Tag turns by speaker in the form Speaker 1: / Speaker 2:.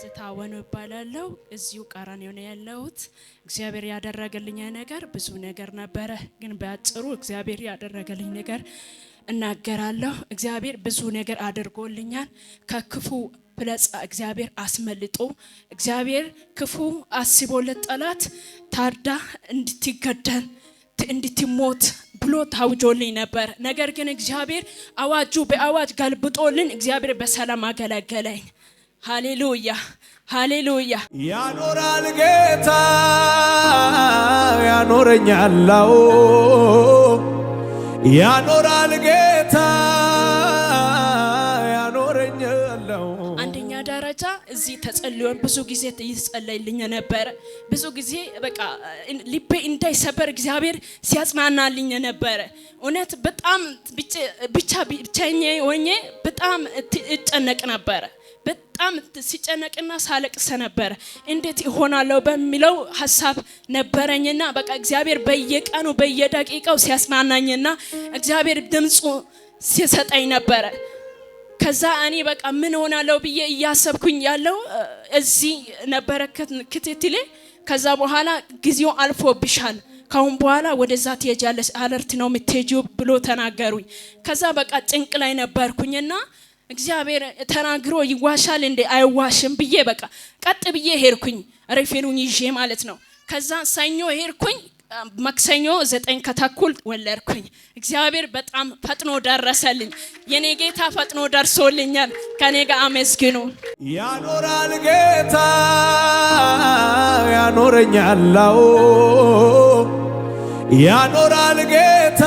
Speaker 1: ትዝታ ወኖ ይባላለው እዚሁ ቀራንዮ ነው ያለሁት። እግዚአብሔር ያደረገልኝ ነገር ብዙ ነገር ነበረ፣ ግን በአጭሩ እግዚአብሔር ያደረገልኝ ነገር እናገራለሁ። እግዚአብሔር ብዙ ነገር አድርጎልኛል። ከክፉ ፍላጻ እግዚአብሔር አስመልጦ እግዚአብሔር ክፉ አስቦለት ጠላት ታርዳ እንድትገደል እንድትሞት ብሎ ታውጆልኝ ነበር። ነገር ግን እግዚአብሔር አዋጁ በአዋጅ ገልብጦልን እግዚአብሔር በሰላም አገለገለኝ። ሃሌሉያ ሃሌሉያ።
Speaker 2: ያኖራል ጌታ ያኖረኛል፣ ያኖራል ጌታ ያኖረኛል።
Speaker 1: አንደኛ ደረጃ እዚህ ተጸልዮን ብዙ ጊዜ ይጸለይልኝ ነበር። ብዙ ጊዜ በቃ ልቤ እንዳይሰበር እግዚአብሔር ሲያጽናናልኝ ነበር። እውነት በጣም ብቻዬን ሆኜ በጣም እጨነቅ ነበር። በጣም ሲጨነቅና ሳለቅስ ነበር። እንዴት ይሆናለው በሚለው ሐሳብ ነበረኝና በቃ እግዚአብሔር በየቀኑ በየደቂቃው ሲያጽናናኝና እግዚአብሔር ድምጹ ሲሰጠኝ ነበር። ከዛ እኔ በቃ ምን ሆናለው ብዬ እያሰብኩኝ ያለው እዚህ ነበረ ክትትሌ። ከዛ በኋላ ጊዜው አልፎብሻል፣ ካሁን በኋላ ወደዛ ትሄጃለሽ፣ አለርት ነው የምትሄጂው ብሎ ተናገሩኝ። ከዛ በቃ ጭንቅ ላይ ነበርኩኝና እግዚአብሔር ተናግሮ ይዋሻል እንዴ አይዋሽም ብዬ በቃ ቀጥ ብዬ ሄድኩኝ፣ ሬፌሩን ይዤ ማለት ነው። ከዛ ሰኞ ሄድኩኝ፣ ማክሰኞ 9 ተኩል ወለድኩኝ። እግዚአብሔር በጣም ፈጥኖ ደረሰልኝ። የኔ ጌታ ፈጥኖ ደርሶልኛል። ከኔ ጋር አመስግኑ።
Speaker 2: ያኖራል ጌታ ያኖረኛል፣ ያኖራል ጌታ